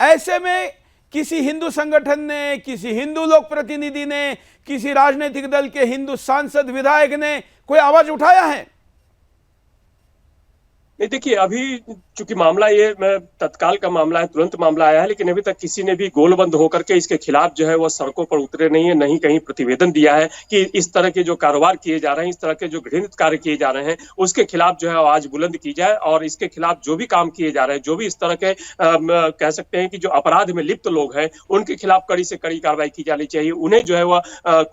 ऐसे में किसी हिंदू संगठन ने, किसी हिंदू लोक प्रतिनिधि ने, किसी राजनीतिक दल के हिंदू सांसद विधायक ने कोई आवाज उठाया है? नहीं, देखिए, अभी चूंकि मामला ये तत्काल का मामला है, तुरंत मामला आया है, लेकिन अभी तक किसी ने भी गोलबंद होकर के इसके खिलाफ जो है वो सड़कों पर उतरे नहीं है, नहीं कहीं प्रतिवेदन दिया है कि इस तरह के जो कारोबार किए जा रहे हैं, इस तरह के जो घृणित कार्य किए जा रहे हैं, उसके खिलाफ जो है आवाज बुलंद की जाए और इसके खिलाफ जो भी काम किए जा रहे हैं, जो भी इस तरह के कह सकते हैं कि जो अपराध में लिप्त लोग हैं, उनके खिलाफ कड़ी से कड़ी कार्रवाई की जानी चाहिए। उन्हें जो है वह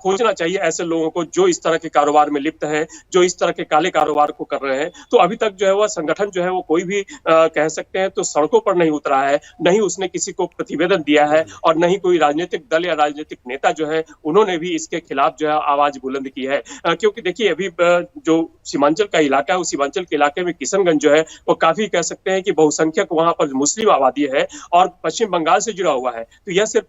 खोजना चाहिए ऐसे लोगों को जो इस तरह के कारोबार में लिप्त हैं, जो इस तरह के काले कारोबार को कर रहे हैं। तो अभी तक जो है वह संगठन जो है वो कोई भी कह सकते हैं तो सड़कों पर नहीं उतरा है, नहीं उसने किसी को प्रतिवेदन दिया है और नहीं कोई राजनीतिक दल या राजनीतिक नेता जो है उन्होंने भी इसके खिलाफ जो है आवाज बुलंद की है। क्योंकि देखिए, अभी जो सीमांचल का इलाका है, उस सीमांचल के इलाके में किशनगंज जो है वो काफी कह सकते हैं कि बहुसंख्यक वहां पर मुस्लिम आबादी है और पश्चिम बंगाल से जुड़ा हुआ है। तो यह सिर्फ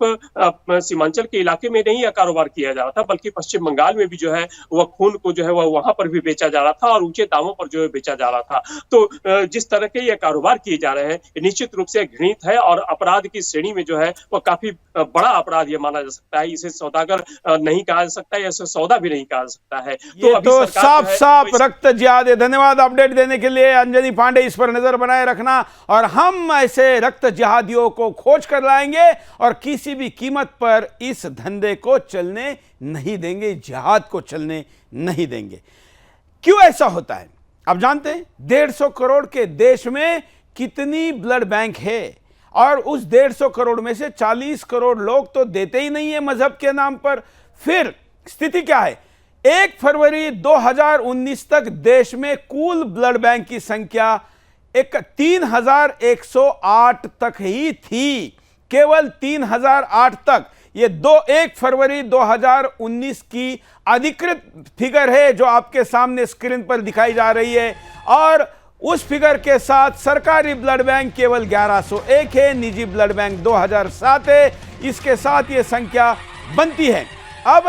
सीमांचल के इलाके में नहीं यह कारोबार किया जा रहा था, बल्कि पश्चिम बंगाल में भी जो है वह खून को जो है वह वहां पर भी बेचा जा रहा था और ऊंचे दामों पर जो है बेचा जा रहा था। तो जिस तरह के ये कारोबार किए जा रहे हैं, निश्चित रूप से घृणित है और अपराध की श्रेणी में जो है वो काफी बड़ा अपराध ये माना जा सकता है। इसे सौदागर नहीं कहा जा सकता है, इसे सौदा भी नहीं कहा जा सकता है। तो अभी तो साफ साफ रक्त जिहाद है। धन्यवाद अपडेट देने के लिए अंजनी पांडे। इस पर नजर बनाए रखना और हम ऐसे रक्त जिहादियों को खोज कर लाएंगे और किसी भी कीमत पर इस धंधे को चलने नहीं देंगे, जिहाद को चलने नहीं देंगे। क्यों ऐसा होता है आप जानते हैं? 150 करोड़ के देश में कितनी ब्लड बैंक है और उस 150 करोड़ में से 40 करोड़ लोग तो देते ही नहीं है मजहब के नाम पर। फिर स्थिति क्या है? 1 फरवरी 2019 तक देश में कुल ब्लड बैंक की संख्या 3108 तक ही थी, केवल 3008 तक। ये 1 फरवरी 2019 की अधिकृत फिगर है जो आपके सामने स्क्रीन पर दिखाई जा रही है और उस फिगर के साथ सरकारी ब्लड बैंक केवल 1101 है, निजी ब्लड बैंक 2007 है। इसके साथ ये संख्या बनती है। अब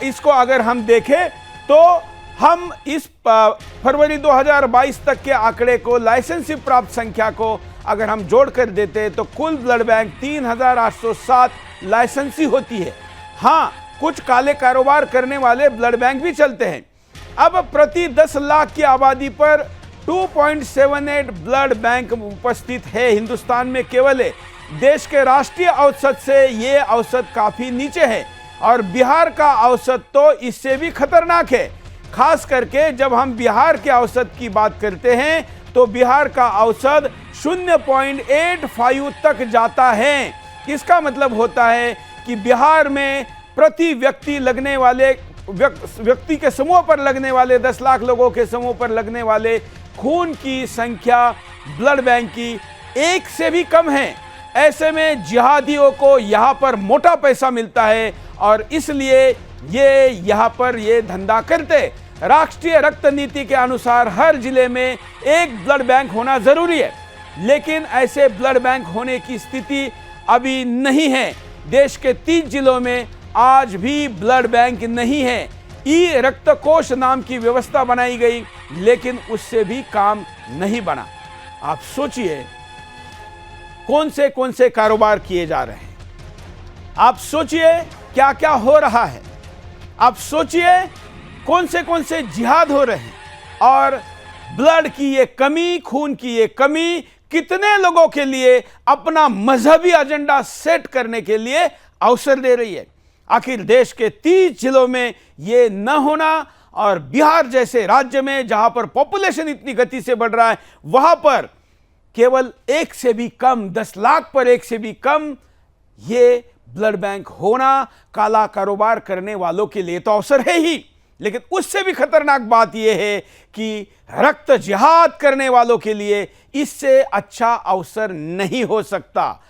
इसको अगर हम देखें तो हम इस फरवरी 2022 तक के आंकड़े को, लाइसेंसी प्राप्त संख्या को अगर हम जोड़ कर देते तो कुल ब्लड बैंक 3807 लाइसेंसी होती है। हाँ, कुछ काले कारोबार करने वाले ब्लड बैंक भी चलते हैं। अब प्रति 10 लाख की आबादी पर 2.78 ब्लड बैंक उपस्थित है हिंदुस्तान में केवल है। देश के राष्ट्रीय औसत से ये औसत काफी नीचे है और बिहार का औसत तो इससे भी खतरनाक है। खास करके जब हम बिहार के औसत की बात करते हैं तो बिहार का औसत 0.85 तक जाता है। इसका मतलब होता है कि बिहार में प्रति व्यक्ति लगने वाले व्यक्ति के समूह पर लगने वाले 10 लाख लोगों के समूह पर लगने वाले खून की संख्या ब्लड बैंक की 1 से भी कम है। ऐसे में जिहादियों को यहाँ पर मोटा पैसा मिलता है और इसलिए ये यहाँ पर ये धंधा करते। राष्ट्रीय रक्त नीति के अनुसार हर जिले में 1 ब्लड बैंक होना जरूरी है, लेकिन ऐसे ब्लड बैंक होने की स्थिति अभी नहीं है। देश के 30 जिलों में आज भी ब्लड बैंक नहीं है। ई रक्त कोष नाम की व्यवस्था बनाई गई, लेकिन उससे भी काम नहीं बना। आप सोचिए कौन से कारोबार किए जा रहे हैं। आप सोचिए क्या क्या हो रहा है। आप सोचिए कौन से जिहाद हो रहे हैं और ब्लड की ये कमी, खून की ये कमी कितने लोगों के लिए अपना मजहबी एजेंडा सेट करने के लिए अवसर दे रही है। आखिर देश के 30 जिलों में ये न होना और बिहार जैसे राज्य में जहां पर पॉपुलेशन इतनी गति से बढ़ रहा है, वहां पर केवल 1 से भी कम, 10 लाख पर 1 से भी कम ये ब्लड बैंक होना काला कारोबार करने वालों के लिए तो अवसर है ही, लेकिन उससे भी खतरनाक बात यह है कि रक्त जिहाद करने वालों के लिए इससे अच्छा अवसर नहीं हो सकता।